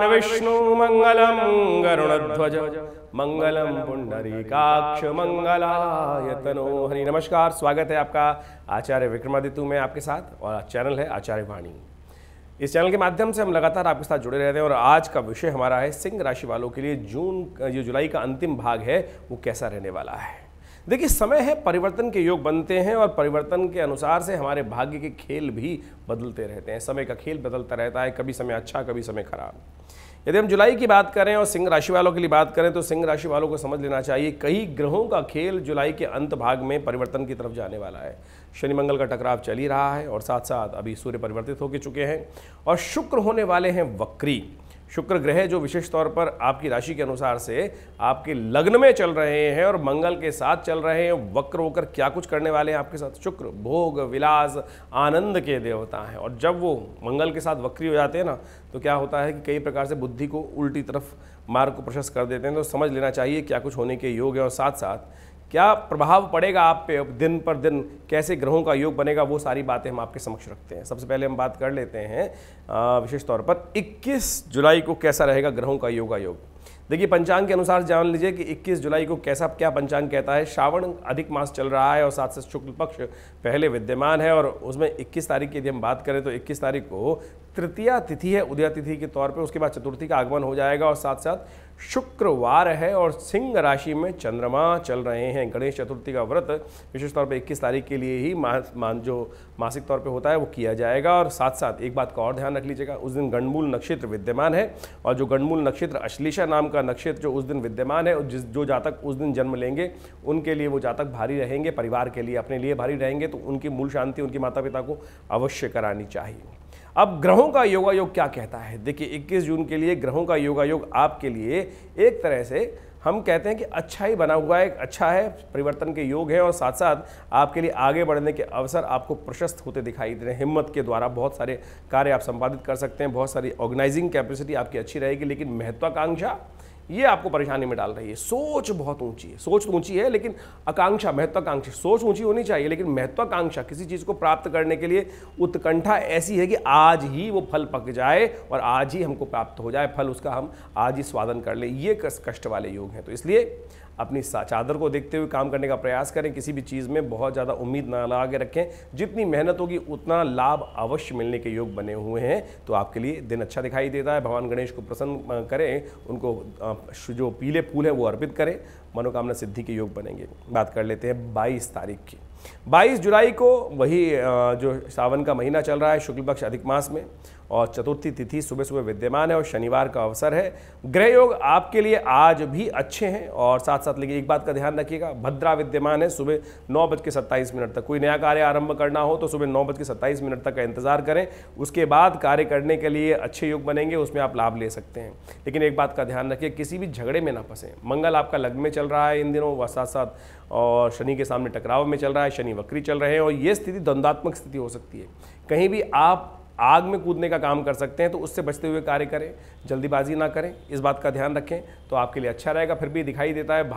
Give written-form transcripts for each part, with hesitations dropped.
विष्णु मंगलम गरुड़ध्वज मंगलम पुंडरीकाक्ष मंगलायतनो हरि। नमस्कार, स्वागत है आपका आचार्य विक्रमादित्य में आपके साथ, और चैनल है आचार्य वाणी। इस चैनल के माध्यम से हम लगातार आपके साथ जुड़े रहते हैं और आज का विषय हमारा है सिंह राशि वालों के लिए जुलाई का अंतिम भाग है वो कैसा रहने वाला है। देखिए, समय है, परिवर्तन के योग बनते हैं और परिवर्तन के अनुसार से हमारे भाग्य के खेल भी बदलते रहते हैं। समय का खेल बदलता रहता है, कभी समय अच्छा कभी समय खराब। यदि हम जुलाई की बात करें और सिंह राशि वालों के लिए बात करें तो सिंह राशि वालों को समझ लेना चाहिए कई ग्रहों का खेल जुलाई के अंत भाग में परिवर्तन की तरफ जाने वाला है। शनि मंगल का टकराव चल ही रहा है और साथ साथ अभी सूर्य परिवर्तित होकर चुके हैं और शुक्र होने वाले हैं वक्री। शुक्र ग्रह जो विशेष तौर पर आपकी राशि के अनुसार से आपके लग्न में चल रहे हैं और मंगल के साथ चल रहे हैं, वक्र होकर क्या कुछ करने वाले हैं आपके साथ। शुक्र भोग विलास आनंद के देवता हैं और जब वो मंगल के साथ वक्री हो जाते हैं ना, तो क्या होता है कि कई प्रकार से बुद्धि को उल्टी तरफ मार्ग को प्रशस्त कर देते हैं। तो समझ लेना चाहिए क्या कुछ होने के योग है और साथ साथ क्या प्रभाव पड़ेगा आप पे दिन पर दिन, कैसे ग्रहों का योग बनेगा, वो सारी बातें हम आपके समक्ष रखते हैं। सबसे पहले हम बात कर लेते हैं विशेष तौर पर 21 जुलाई को कैसा रहेगा ग्रहों का योग। देखिए, पंचांग के अनुसार जान लीजिए कि 21 जुलाई को कैसा क्या पंचांग कहता है। श्रावण अधिक मास चल रहा है और साथ साथ शुक्ल पक्ष पहले विद्यमान है और उसमें 21 तारीख की यदि हम बात करें तो 21 तारीख को तृतीया तिथि है उदया तिथि के तौर पे, उसके बाद चतुर्थी का आगमन हो जाएगा और साथ साथ शुक्रवार है और सिंह राशि में चंद्रमा चल रहे हैं। गणेश चतुर्थी का व्रत विशेष तौर पे 21 तारीख के लिए ही जो मासिक तौर पे होता है वो किया जाएगा। और साथ साथ एक बात का और ध्यान रख लीजिएगा, उस दिन गणमूल नक्षत्र विद्यमान है और जो गणमूल नक्षत्र अश्लेषा नाम का नक्षत्र जो उस दिन विद्यमान है, जो जातक उस दिन जन्म लेंगे उनके लिए वो जातक भारी रहेंगे, परिवार के लिए अपने लिए भारी रहेंगे, तो उनकी मूल शांति उनके माता पिता को अवश्य करानी चाहिए। अब ग्रहों का योगायोग क्या कहता है। देखिए, 21 जून के लिए ग्रहों का योगायोग आपके लिए एक तरह से हम कहते हैं कि अच्छा ही बना हुआ है, अच्छा है, परिवर्तन के योग है और साथ साथ आपके लिए आगे बढ़ने के अवसर आपको प्रशस्त होते दिखाई दे रहे हैं। हिम्मत के द्वारा बहुत सारे कार्य आप संपादित कर सकते हैं, बहुत सारी ऑर्गेनाइजिंग कैपेसिटी आपकी अच्छी रहेगी, लेकिन महत्वाकांक्षा ये आपको परेशानी में डाल रही है। सोच बहुत ऊंची है, सोच तो ऊंची है लेकिन आकांक्षा, महत्वाकांक्षा, सोच ऊंची होनी चाहिए लेकिन महत्वाकांक्षा किसी चीज़ को प्राप्त करने के लिए उत्कंठा ऐसी है कि आज ही वो फल पक जाए और आज ही हमको प्राप्त हो जाए फल, उसका हम आज ही स्वादन कर लें। ये कष्ट वाले योग हैं। तो इसलिए अपनी चादर को देखते हुए काम करने का प्रयास करें। किसी भी चीज़ में बहुत ज़्यादा उम्मीद ना लगा के रखें। जितनी मेहनत होगी उतना लाभ अवश्य मिलने के योग बने हुए हैं। तो आपके लिए दिन अच्छा दिखाई देता है। भगवान गणेश को प्रसन्न करें, उनको जो पीले फूल हैं वो अर्पित करें, मनोकामना सिद्धि के योग बनेंगे। बात कर लेते हैं 22 तारीख की। 22 जुलाई को वही जो सावन का महीना चल रहा है शुक्ल पक्ष अधिक मास में और चतुर्थी तिथि सुबह सुबह विद्यमान है और शनिवार का अवसर है। ग्रह योग आपके लिए आज भी अच्छे हैं और साथ साथ लेकिन एक बात का ध्यान रखिएगा, भद्रा विद्यमान है सुबह 9:27 तक। कोई नया कार्य आरंभ करना हो तो सुबह 9:27 तक का इंतजार करें, उसके बाद कार्य करने के लिए अच्छे योग बनेंगे, उसमें आप लाभ ले सकते हैं। लेकिन एक बात का ध्यान रखिए, किसी भी झगड़े में ना फंसें। मंगल आपका लग्न में चल रहा है इन दिनों, व साथ साथ और शनि के सामने टकराव में चल रहा है, शनि वक्री चल रहे हैं और ये स्थिति द्वंद्वात्मक स्थिति हो सकती है। कहीं भी आप आग में कूदने का काम कर सकते हैं, तो उससे बचते हुए कार्य करें, जल्दीबाजी ना करें, इस बात का ध्यान रखें तो आपके लिए अच्छा रहेगा। फिर भी दिखाई देता है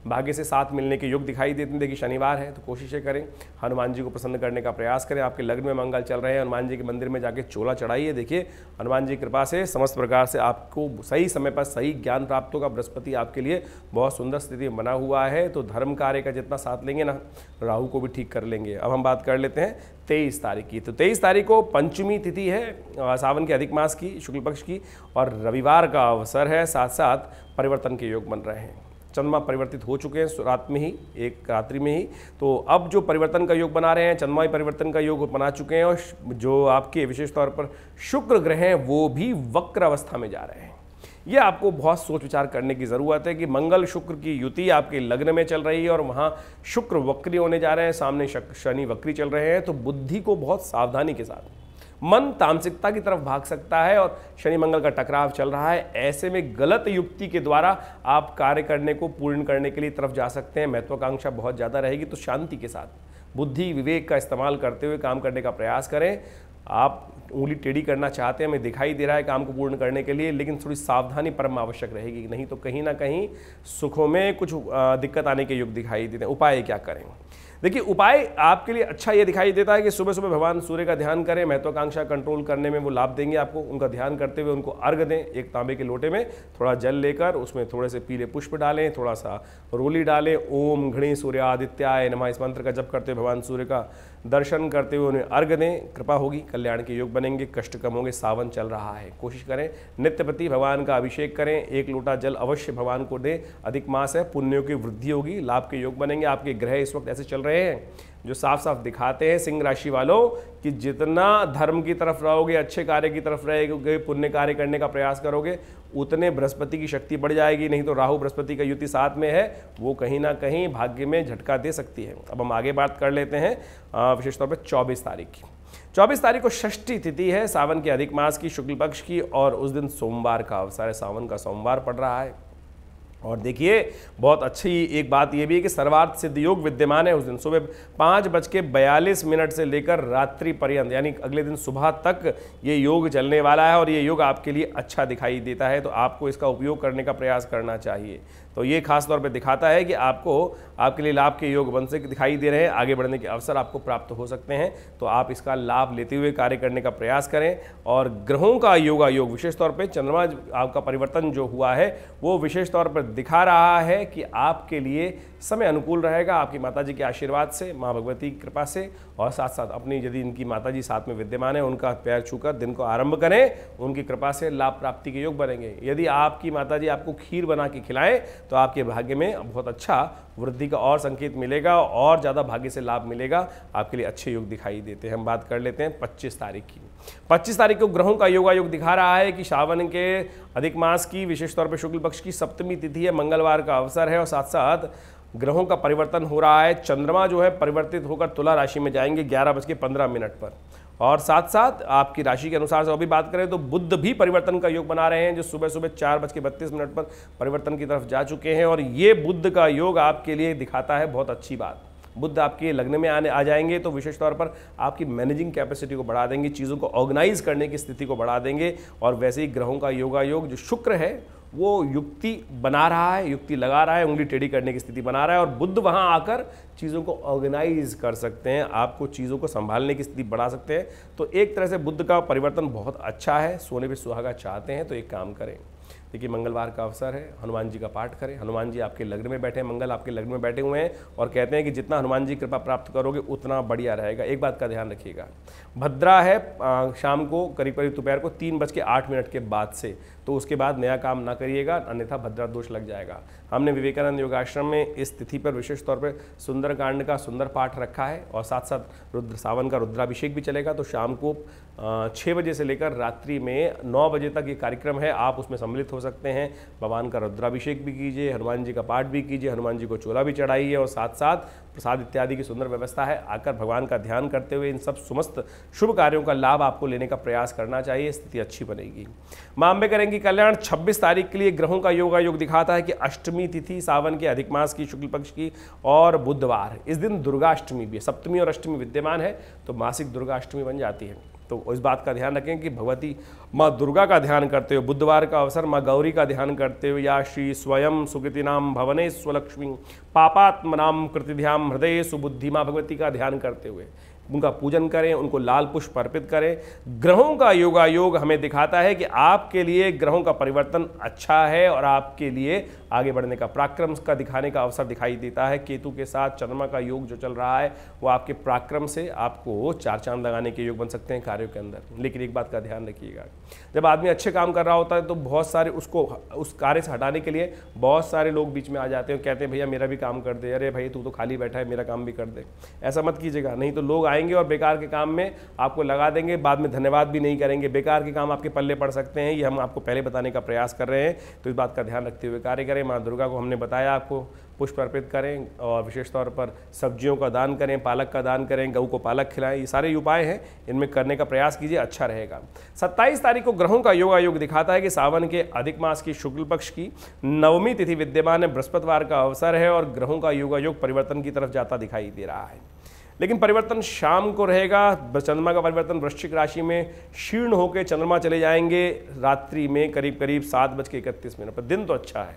भाग्य से साथ मिलने के योग दिखाई देते हैं। देखिए, शनिवार है तो कोशिशें करें, हनुमान जी को प्रसन्न करने का प्रयास करें। आपके लग्न में मंगल चल रहे हैं, हनुमान जी के मंदिर में जाके चोला चढ़ाइए। देखिए, हनुमान जी की कृपा से समस्त प्रकार से आपको सही समय पर सही ज्ञान प्राप्त होगा। बृहस्पति आपके लिए बहुत सुंदर स्थिति बना हुआ है, तो धर्म कार्य का जितना साथ लेंगे ना, राहु को भी ठीक कर लेंगे। अब हम बात कर लेते हैं 23 तारीख की। तो 23 तारीख को पंचमी तिथि है सावन के अधिक मास की, शुक्ल पक्ष की, और रविवार का अवसर है। साथ साथ परिवर्तन के योग बन रहे हैं। चंद्रमा परिवर्तित हो चुके हैं रात में ही, एक रात्रि में ही। तो अब जो परिवर्तन का योग बना रहे हैं, चंद्रमा ही परिवर्तन का योग बना चुके हैं और जो आपके विशेष तौर पर शुक्र ग्रह हैं वो भी वक्र अवस्था में जा रहे हैं। ये आपको बहुत सोच विचार करने की ज़रूरत है कि मंगल शुक्र की युति आपके लग्न में चल रही है और वहाँ शुक्र वक्री होने जा रहे हैं, सामने शनि वक्री चल रहे हैं। तो बुद्धि को बहुत सावधानी के साथ, मन तामसिकता की तरफ भाग सकता है और शनि मंगल का टकराव चल रहा है। ऐसे में गलत युक्ति के द्वारा आप कार्य करने को पूर्ण करने के लिए तरफ जा सकते हैं। महत्वाकांक्षा बहुत ज़्यादा रहेगी, तो शांति के साथ बुद्धि विवेक का इस्तेमाल करते हुए काम करने का प्रयास करें। आप उंगली टेढ़ी करना चाहते हैं, हमें दिखाई दे रहा है काम को पूर्ण करने के लिए, लेकिन थोड़ी सावधानी परम आवश्यक रहेगी, नहीं तो कहीं ना कहीं सुखों में कुछ दिक्कत आने के योग दिखाई देते हैं। उपाय क्या करें? देखिए, उपाय आपके लिए अच्छा ये दिखाई देता है कि सुबह सुबह भगवान सूर्य का ध्यान करें, महत्वाकांक्षा कंट्रोल करने में वो लाभ देंगे आपको। उनका ध्यान करते हुए उनको अर्घ दें, एक तांबे के लोटे में थोड़ा जल लेकर उसमें थोड़े से पीले पुष्प डालें, थोड़ा सा रोली डालें, ओम घृणी सूर्यादित्याय नमः इस मंत्र का जप करते हुए भगवान सूर्य का दर्शन करते हुए उन्हें अर्घ दें। कृपा होगी, कल्याण के योग बनेंगे, कष्ट कम होंगे। सावन चल रहा है, कोशिश करें नित्य प्रति भगवान का अभिषेक करें, एक लोटा जल अवश्य भगवान को दें। अधिक मास है, पुण्यों की वृद्धि होगी, लाभ के योग बनेंगे। आपके ग्रह इस वक्त ऐसे चल रहे हैं जो साफ साफ दिखाते हैं सिंह राशि वालों कि जितना धर्म की तरफ रहोगे, अच्छे कार्य की तरफ रहेगे, पुण्य कार्य करने का प्रयास करोगे, उतने बृहस्पति की शक्ति बढ़ जाएगी। नहीं तो राहु बृहस्पति का युति साथ में है, वो कहीं ना कहीं भाग्य में झटका दे सकती है। अब हम आगे बात कर लेते हैं विशेष तौर पर 24 तारीख की। 24 तारीख को षष्ठी तिथि है सावन के अधिक मास की, शुक्ल पक्ष की, और उस दिन सोमवार का अवसर है। सावन का सोमवार पड़ रहा है। और देखिए, बहुत अच्छी एक बात यह भी है कि सर्वार्थ सिद्ध योग विद्यमान है उस दिन। सुबह 5:42 से लेकर रात्रि पर्यंत, यानी अगले दिन सुबह तक ये योग चलने वाला है और ये योग आपके लिए अच्छा दिखाई देता है, तो आपको इसका उपयोग करने का प्रयास करना चाहिए। तो ये खास तौर पे दिखाता है कि आपको आपके लिए लाभ के योग बन से दिखाई दे रहे हैं, आगे बढ़ने के अवसर आपको प्राप्त हो सकते हैं। तो आप इसका लाभ लेते हुए कार्य करने का प्रयास करें। और ग्रहों का योगायोग विशेष तौर पे चंद्रमा आपका परिवर्तन जो हुआ है वो विशेष तौर पर दिखा रहा है कि आपके लिए समय अनुकूल रहेगा, आपकी माताजी के आशीर्वाद से, माँ भगवती की कृपा से, और साथ साथ अपनी यदि इनकी माताजी साथ में विद्यमान है उनका पैर छूकर दिन को आरंभ करें, उनकी कृपा से लाभ प्राप्ति के योग बनेंगे। यदि आपकी माताजी आपको खीर बना के खिलाएं तो आपके भाग्य में बहुत अच्छा वृद्धि का और संकेत मिलेगा और ज़्यादा भाग्य से लाभ मिलेगा। आपके लिए अच्छे योग दिखाई देते हैं। हम बात कर लेते हैं 25 तारीख की। 25 तारीख को ग्रहों का योगायोग दिखा रहा है कि सावन के अधिक मास की विशेष तौर पर शुक्ल पक्ष की सप्तमी तिथि है, मंगलवार का अवसर है, और साथ साथ ग्रहों का परिवर्तन हो रहा है। चंद्रमा जो है परिवर्तित होकर तुला राशि में जाएंगे 11:15 पर, और साथ साथ आपकी राशि के अनुसार से अभी बात करें तो बुध भी परिवर्तन का योग बना रहे हैं, जो सुबह सुबह 4:32 पर परिवर्तन की तरफ जा चुके हैं। और ये बुध का योग आपके लिए दिखाता है बहुत अच्छी बात। बुध आपके लग्न में आ जाएंगे तो विशेष तौर पर आपकी मैनेजिंग कैपेसिटी को बढ़ा देंगे, चीज़ों को ऑर्गेनाइज करने की स्थिति को बढ़ा देंगे। और वैसे ही ग्रहों का योगायोग जो शुक्र है वो युक्ति बना रहा है, युक्ति लगा रहा है, उंगली टेढ़ी करने की स्थिति बना रहा है, और बुध वहां आकर चीज़ों को ऑर्गेनाइज कर सकते हैं, आपको चीज़ों को संभालने की स्थिति बढ़ा सकते हैं। तो एक तरह से बुध का परिवर्तन बहुत अच्छा है। सोने पे सुहागा चाहते हैं तो एक काम करें, देखिए मंगलवार का अवसर है, हनुमान जी का पाठ करें। हनुमान जी आपके लग्न में बैठे हैं, मंगल आपके लग्न में बैठे हुए हैं, और कहते हैं कि जितना हनुमान जी कृपा प्राप्त करोगे उतना बढ़िया रहेगा। एक बात का ध्यान रखिएगा, भद्रा है शाम को करीब करीब दोपहर को 3:08 के बाद से, तो उसके बाद नया काम ना करिएगा, अन्यथा भद्रा दोष लग जाएगा। हमने विवेकानंद योगाश्रम में इस तिथि पर विशेष तौर पर सुंदरकांड का सुंदर पाठ रखा है, और साथ साथ रुद्र सावन का रुद्राभिषेक भी चलेगा। तो शाम को 6 बजे से लेकर रात्रि में 9 बजे तक ये कार्यक्रम है, आप उसमें सम्मिलित हो सकते हैं। भगवान का रुद्राभिषेक भी कीजिए, हनुमान जी का पाठ भी कीजिए, हनुमान जी को चोला भी चढ़ाइए, और साथ साथ प्रसाद इत्यादि की सुंदर व्यवस्था है। आकर भगवान का ध्यान करते हुए इन सब समस्त शुभ कार्यों का लाभ आपको लेने का प्रयास करना चाहिए, स्थिति अच्छी बनेगी। मां अम्बे करेंगी कल्याण। 26 तारीख के लिए ग्रहों का योगायोग दिखाता है कि अष्टमी तिथि सावन के अधिक मास की शुक्ल पक्ष की और बुधवार, इस दिन दुर्गाष्टमी भी है। सप्तमी और अष्टमी विद्यमान है तो मासिक दुर्गाष्टमी बन जाती है। तो इस बात का ध्यान रखें कि भगवती माँ दुर्गा का ध्यान करते हुए, बुधवार का अवसर माँ गौरी का ध्यान करते हुए, या श्री स्वयं सुकृतिनाम भवने स्वलक्ष्मी पापात्मनाम कृतिध्याम हृदय सुबुद्धि माँ भगवती का ध्यान करते हुए उनका पूजन करें, उनको लाल पुष्प अर्पित करें। ग्रहों का योगायोग हमें दिखाता है कि आपके लिए ग्रहों का परिवर्तन अच्छा है और आपके लिए आगे बढ़ने का पराक्रम का दिखाने का अवसर दिखाई देता है। केतु के साथ चंद्रमा का योग जो चल रहा है वो आपके पराक्रम से आपको 4 चांद लगाने के योग बन सकते हैं कार्यों के अंदर। लेकिन एक बात का ध्यान रखिएगा, जब आदमी अच्छे काम कर रहा होता है तो बहुत सारे उसको उस कार्य से हटाने के लिए बहुत सारे लोग बीच में आ जाते हैं, कहते हैं भैया मेरा भी काम कर दे, अरे भाई तू तो खाली बैठा है मेरा काम भी कर दे। ऐसा मत कीजिएगा, नहीं तो लोग आएंगे और बेकार के काम में आपको लगा देंगे, बाद में धन्यवाद भी नहीं करेंगे, बेकार के काम आपके पल्ले पड़ सकते हैं। ये हम आपको पहले बताने का प्रयास कर रहे हैं, तो इस बात का ध्यान रखते हुए कार्य करें। माँ दुर्गा को हमने बताया आपको पुष्प अर्पित करें, और विशेष तौर पर सब्जियों का दान करें, पालक का दान करें, गऊ को पालक खिलाएं। ये सारे उपाय हैं, इनमें करने का प्रयास कीजिए, अच्छा रहेगा। 27 तारीख को ग्रहों का योगायोग दिखाता है कि सावन के अधिक मास की शुक्ल पक्ष की नवमी तिथि विद्यमान है, बृहस्पतिवार का अवसर है, और ग्रहों का योगायोग परिवर्तन की तरफ जाता दिखाई दे रहा है। लेकिन परिवर्तन शाम को रहेगा। चंद्रमा का परिवर्तन वृश्चिक राशि में क्षीण होकर चंद्रमा चले जाएंगे रात्रि में करीब करीब 7:31 पर। दिन तो अच्छा है,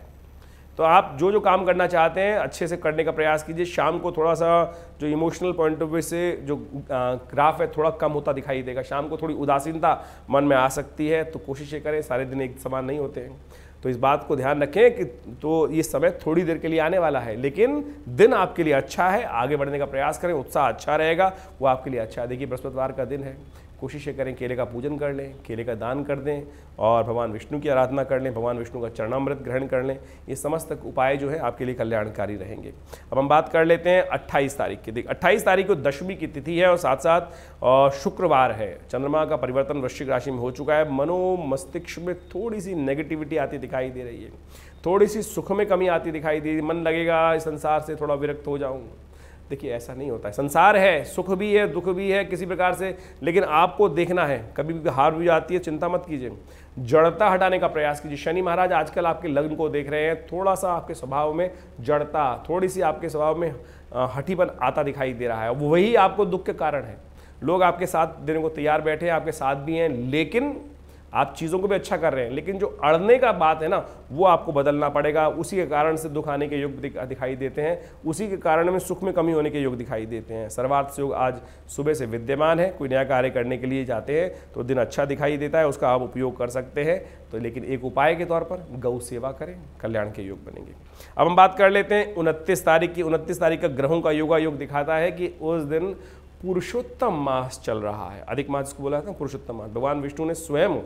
तो आप जो जो काम करना चाहते हैं अच्छे से करने का प्रयास कीजिए। शाम को थोड़ा सा जो इमोशनल पॉइंट ऑफ व्यू से जो ग्राफ है थोड़ा कम होता दिखाई देगा। शाम को थोड़ी उदासीनता मन में आ सकती है, तो कोशिशें करें, सारे दिन एक समान नहीं होते हैं, तो इस बात को ध्यान रखें कि तो ये समय थोड़ी देर के लिए आने वाला है, लेकिन दिन आपके लिए अच्छा है। आगे बढ़ने का प्रयास करें, उत्साह अच्छा रहेगा, वो आपके लिए अच्छा है। देखिए बृहस्पतिवार का दिन है, कोशिशें करें केले का पूजन कर लें, केले का दान कर दें और भगवान विष्णु की आराधना कर लें, भगवान विष्णु का चरणामृत ग्रहण कर लें। ये समस्त उपाय जो है आपके लिए कल्याणकारी रहेंगे। अब हम बात कर लेते हैं 28 तारीख की। 28 तारीख को दशमी की तिथि है और साथ साथ शुक्रवार है। चंद्रमा का परिवर्तन वृश्चिक राशि में हो चुका है। मनो मस्तिष्क में थोड़ी सी नेगेटिविटी आती दिखाई दे रही है, थोड़ी सी सुख में कमी आती दिखाई दे रही है। मन लगेगा इस संसार से थोड़ा विरक्त हो जाऊँ। देखिए ऐसा नहीं होता है, संसार है, सुख भी है दुख भी है किसी प्रकार से, लेकिन आपको देखना है। कभी भी हार भी जाती है, चिंता मत कीजिए, जड़ता हटाने का प्रयास कीजिए। शनि महाराज आजकल आपके लग्न को देख रहे हैं, थोड़ा सा आपके स्वभाव में जड़ता, थोड़ी सी आपके स्वभाव में हठीपन आता दिखाई दे रहा है। वही आपको दुख के कारण है। लोग आपके साथ देने को तैयार बैठे हैं, आपके साथ भी हैं, लेकिन आप चीज़ों को भी अच्छा कर रहे हैं, लेकिन जो अड़ने का बात है ना वो आपको बदलना पड़ेगा। उसी के कारण से दुख आने के योग दिखाई देते हैं, उसी के कारण में सुख में कमी होने के योग दिखाई देते हैं। सर्वार्थ योग आज सुबह से विद्यमान है। कोई नया कार्य करने के लिए जाते हैं तो दिन अच्छा दिखाई देता है, उसका आप उपयोग कर सकते हैं। तो लेकिन एक उपाय के तौर पर गौ सेवा करें, कल्याण के योग बनेंगे। अब हम बात कर लेते हैं 29 तारीख की। 29 तारीख का ग्रहों का योग दिखाता है कि उस दिन पुरुषोत्तम मास चल रहा है। अधिक मास को बोला था पुरुषोत्तम मास। भगवान विष्णु ने स्वयं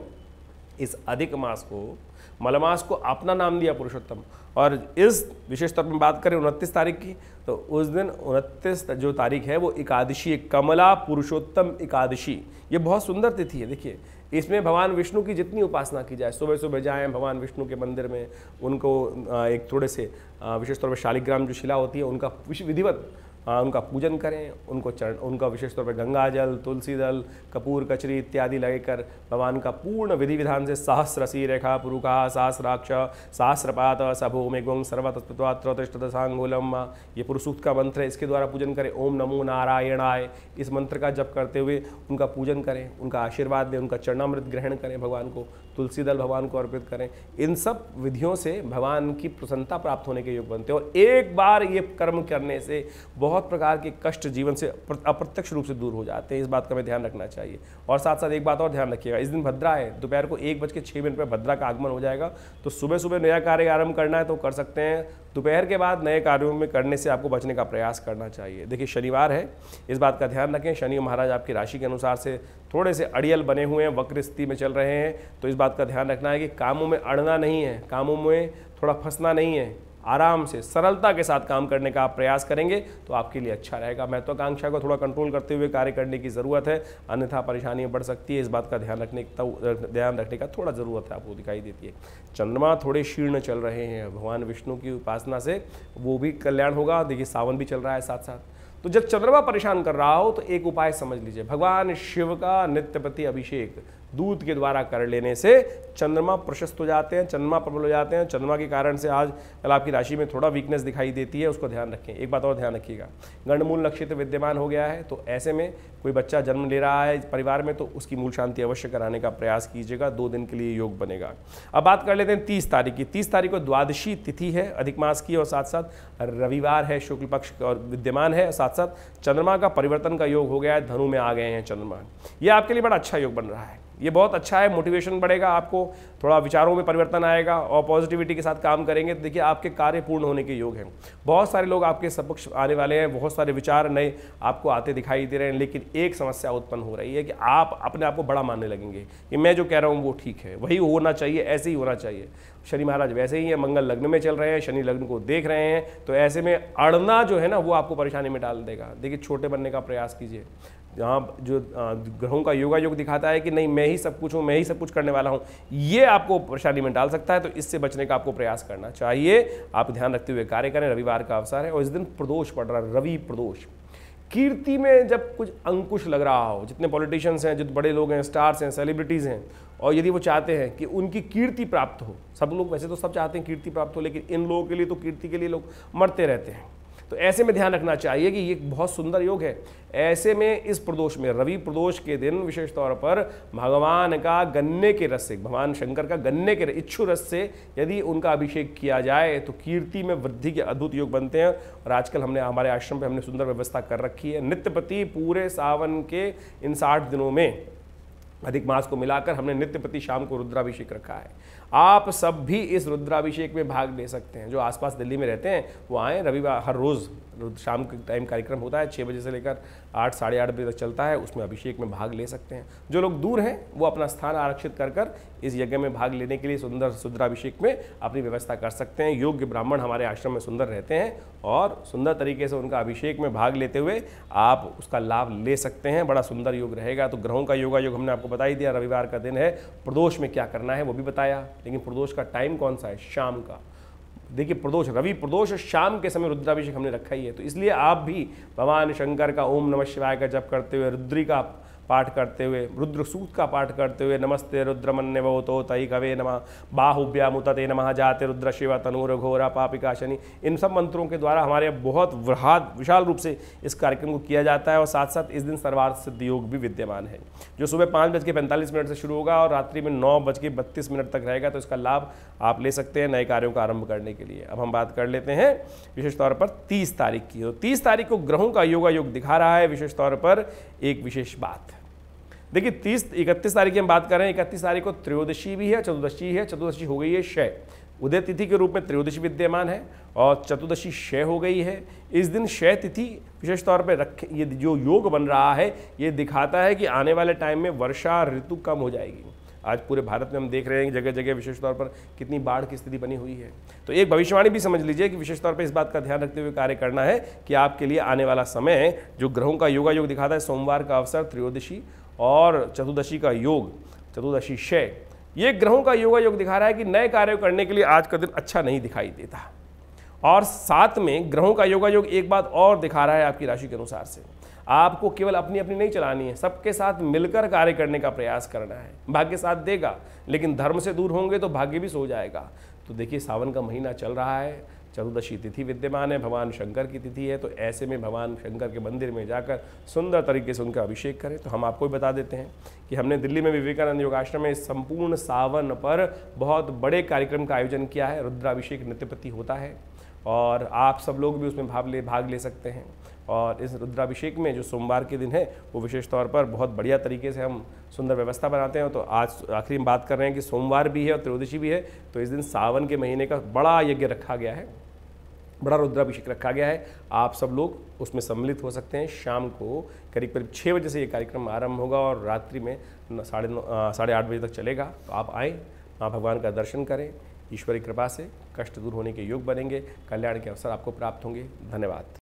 इस अधिक मास को, मलमास को अपना नाम दिया पुरुषोत्तम। और इस विशेष तौर पर बात करें 29 तारीख की, तो उस दिन 29 जो तारीख है वो एकादशी है, कमला पुरुषोत्तम एकादशी। ये बहुत सुंदर तिथि है। देखिए इसमें भगवान विष्णु की जितनी उपासना की जाए, सुबह सुबह जाएं भगवान विष्णु के मंदिर में, उनको एक थोड़े से विशेष तौर पर शालिग्राम जो शिला होती है उनका विधिवत उनका पूजन करें, उनका विशेष तौर पर गंगा जल, तुलसी दल, कपूर कचरी इत्यादि लगेकर भगवान का पूर्ण विधि विधान से सहस्रसी रेखा पुरुखा सहस्राक्ष सहस्रपात सभोमेगुं सर्वतत्वात्रोतिष्ठदशांगुलम, ये पुरुष सूक्त का मंत्र है, इसके द्वारा पूजन करें। ओम नमो नारायणाय, इस मंत्र का जप करते हुए उनका पूजन करें, उनका आशीर्वाद दें, उनका चरणामृत ग्रहण करें, भगवान को तुलसी दल भगवान को अर्पित करें। इन सब विधियों से भगवान की प्रसन्नता प्राप्त होने के योग बनते हैं। और एक बार ये कर्म करने से बहुत प्रकार के कष्ट जीवन से अप्रत्यक्ष रूप से दूर हो जाते हैं। इस बात का हमें ध्यान रखना चाहिए। और साथ साथ एक बात और ध्यान रखिएगा, इस दिन भद्रा है, दोपहर को 1:06 पर भद्रा का आगमन हो जाएगा। तो सुबह सुबह नया कार्य आरंभ करना है तो कर सकते हैं, दोपहर के बाद नए कार्यों में करने से आपको बचने का प्रयास करना चाहिए। देखिए शनिवार है, इस बात का ध्यान रखें। शनि महाराज आपकी राशि के अनुसार से थोड़े से अड़ियल बने हुए हैं, वक्र स्थिति में चल रहे हैं, तो इस बात का ध्यान रखना है कि कामों में अड़ना नहीं है, कामों में थोड़ा फंसना नहीं है। आराम से सरलता के साथ काम करने का आप प्रयास करेंगे तो आपके लिए अच्छा रहेगा। महत्वाकांक्षा को थोड़ा कंट्रोल करते हुए कार्य करने की ज़रूरत है, अन्यथा परेशानियां बढ़ सकती है। इस बात का ध्यान रखने का थोड़ा ज़रूरत है, आपको दिखाई देती है। चंद्रमा थोड़े शीर्ण चल रहे हैं, भगवान विष्णु की उपासना से वो भी कल्याण होगा। देखिए सावन भी चल रहा है साथ साथ, तो जब चंद्रमा परेशान कर रहा हो तो एक उपाय समझ लीजिए, भगवान शिव का नित्य प्रति अभिषेक दूध के द्वारा कर लेने से चंद्रमा प्रशस्त हो जाते हैं, चंद्रमा प्रबल हो जाते हैं। चंद्रमा के कारण से आज कल आपकी राशि में थोड़ा वीकनेस दिखाई देती है, उसको ध्यान रखें। एक बात और ध्यान रखिएगा, गंडमूल नक्षत्र विद्यमान हो गया है, तो ऐसे में कोई बच्चा जन्म ले रहा है परिवार में तो उसकी मूल शांति अवश्य कराने का प्रयास कीजिएगा। 2 दिन के लिए योग बनेगा। अब बात कर लेते हैं 30 तारीख की। 30 तारीख को द्वादशी तिथि है अधिक मास की, और साथ साथ रविवार है, शुक्ल पक्ष और विद्यमान है। साथ साथ चंद्रमा का परिवर्तन का योग हो गया है, धनु में आ गए हैं चंद्रमा। ये आपके लिए बड़ा अच्छा योग बन रहा है, ये बहुत अच्छा है। मोटिवेशन बढ़ेगा, आपको थोड़ा विचारों में परिवर्तन आएगा और पॉजिटिविटी के साथ काम करेंगे तो देखिए आपके कार्य पूर्ण होने के योग हैं। बहुत सारे लोग आपके समक्ष आने वाले हैं, बहुत सारे विचार नए आपको आते दिखाई दे रहे हैं, लेकिन एक समस्या उत्पन्न हो रही है कि आप अपने आप को बड़ा मानने लगेंगे कि मैं जो कह रहा हूँ वो ठीक है, वही होना चाहिए, ऐसे ही होना चाहिए। शनि महाराज वैसे ही है, मंगल लग्न में चल रहे हैं, शनि लग्न को देख रहे हैं, तो ऐसे में अड़ना जो है ना वो आपको परेशानी में डाल देगा। देखिए छोटे बनने का प्रयास कीजिए। जहाँ जो ग्रहों का योग दिखाता है कि नहीं मैं ही सब कुछ हूँ, मैं ही सब कुछ करने वाला हूँ, ये आपको परेशानी में डाल सकता है, तो इससे बचने का आपको प्रयास करना चाहिए। आप ध्यान रखते हुए कार्य करें। रविवार का अवसर है और इस दिन प्रदोष पड़ रहा है, रवि प्रदोष। कीर्ति में जब कुछ अंकुश लग रहा हो, जितने पॉलिटिशियंस हैं, जितने बड़े लोग हैं, स्टार्स हैं, सेलिब्रिटीज़ हैं, और यदि वो चाहते हैं कि उनकी कीर्ति प्राप्त हो, सब लोग वैसे तो सब चाहते हैं कीर्ति प्राप्त हो, लेकिन इन लोगों के लिए तो कीर्ति के लिए लोग मरते रहते हैं। तो ऐसे में ध्यान रखना चाहिए कि ये बहुत सुंदर योग है। ऐसे में इस प्रदोष में, रवि प्रदोष के दिन विशेष तौर पर भगवान का गन्ने के रस से, भगवान शंकर का गन्ने के इच्छु रस से यदि उनका अभिषेक किया जाए तो कीर्ति में वृद्धि के अद्भुत योग बनते हैं। और आजकल हमने हमारे आश्रम पे हमने सुंदर व्यवस्था कर रखी है। नित्य प्रति पूरे सावन के इन 60 दिनों में, अधिक मास को मिलाकर, हमने नित्य प्रति शाम को रुद्राभिषेक रखा है। आप सब भी इस रुद्राभिषेक में भाग ले सकते हैं। जो आसपास दिल्ली में रहते हैं वो आएँ, रविवार हर रोज़ शाम के टाइम कार्यक्रम होता है, 6 बजे से लेकर 8 साढ़े 8 बजे तक चलता है। उसमें अभिषेक में भाग ले सकते हैं। जो लोग दूर हैं वो अपना स्थान आरक्षित कर इस यज्ञ में भाग लेने के लिए सुंदर रुद्राभिषेक में अपनी व्यवस्था कर सकते हैं। योग्य ब्राह्मण हमारे आश्रम में सुंदर रहते हैं और सुंदर तरीके से उनका अभिषेक में भाग लेते हुए आप उसका लाभ ले सकते हैं। बड़ा सुंदर योग रहेगा। तो ग्रहों का योग हमने आपको बता ही दिया। रविवार का दिन है, प्रदोष में क्या करना है वो भी बताया, लेकिन प्रदोष का टाइम कौन सा है? शाम का। देखिए प्रदोष, रवि प्रदोष शाम के समय रुद्राभिषेक हमने रखा ही है। तो इसलिए आप भी भगवान शंकर का ओम नमः शिवाय का जप करते हुए, रुद्री का पाठ करते हुए, रुद्र सूक्त का पाठ करते हुए, नमस्ते रुद्रमन्यवतो तई कवे नमः, बाहुभ्यामुतते नमः, जाते रुद्र शिव तनूर घोरा पापिका शनि, इन सब मंत्रों के द्वारा हमारे बहुत विशाल रूप से इस कार्यक्रम को किया जाता है। और साथ साथ इस दिन सर्वार्थ सिद्ध योग भी विद्यमान है, जो सुबह 5:45 से शुरू होगा और रात्रि में 9:32 तक रहेगा। तो इसका लाभ आप ले सकते हैं नए कार्यों का आरंभ करने के लिए। अब हम बात कर लेते हैं विशेष तौर पर 30 तारीख की। तो 30 तारीख को ग्रहों का योग दिखा रहा है विशेष तौर पर एक विशेष बात। देखिए 31 तारीख की हम बात कर रहे हैं। 31 तारीख को त्रयोदशी भी है, चतुर्दशी है। चतुर्दशी हो गई है क्षय, उदय तिथि के रूप में त्रयोदशी विद्यमान है और चतुर्दशी क्षय हो गई है। इस दिन क्षय तिथि विशेष तौर पर रखे, ये जो योग बन रहा है ये दिखाता है कि आने वाले टाइम में वर्षा ऋतु कम हो जाएगी। आज पूरे भारत में हम देख रहे हैं जगह जगह विशेष तौर पर कितनी बाढ़ की स्थिति बनी हुई है। तो एक भविष्यवाणी भी समझ लीजिए कि विशेष तौर पर इस बात का ध्यान रखते हुए कार्य करना है कि आपके लिए आने वाला समय जो ग्रहों का योग दिखाता है, सोमवार का अवसर, त्रयोदशी और चतुर्दशी का योग, चतुर्दशी क्षय, ये ग्रहों का योग दिखा रहा है कि नए कार्य करने के लिए आज का दिन अच्छा नहीं दिखाई देता। और साथ में ग्रहों का योग एक बात और दिखा रहा है आपकी राशि के अनुसार से, आपको केवल अपनी अपनी नहीं चलानी है, सबके साथ मिलकर कार्य करने का प्रयास करना है। भाग्य साथ देगा, लेकिन धर्म से दूर होंगे तो भाग्य भी सो जाएगा। तो देखिए सावन का महीना चल रहा है, चतुर्दशी तिथि विद्यमान है, भगवान शंकर की तिथि है। तो ऐसे में भगवान शंकर के मंदिर में जाकर सुंदर तरीके से उनका अभिषेक करें। तो हम आपको भी बता देते हैं कि हमने दिल्ली में विवेकानंद योगाश्रम में संपूर्ण सावन पर बहुत बड़े कार्यक्रम का आयोजन किया है। रुद्राभिषेक नित्यप्रति होता है और आप सब लोग भी उसमें भाग ले सकते हैं। और इस रुद्राभिषेक में जो सोमवार के दिन है वो विशेष तौर पर बहुत बढ़िया तरीके से हम सुंदर व्यवस्था बनाते हैं। तो आज आखिरी में बात कर रहे हैं कि सोमवार भी है और त्रयोदशी भी है। तो इस दिन सावन के महीने का बड़ा यज्ञ रखा गया है, बड़ा रुद्राभिषेक रखा गया है। आप सब लोग उसमें सम्मिलित हो सकते हैं। शाम को करीब 6 बजे से ये कार्यक्रम आरंभ होगा और रात्रि में 8:30 बजे तक चलेगा। तो आप आएँ, माँ भगवान का दर्शन करें। ईश्वर की कृपा से कष्ट दूर होने के योग बनेंगे, कल्याण के अवसर आपको प्राप्त होंगे। धन्यवाद।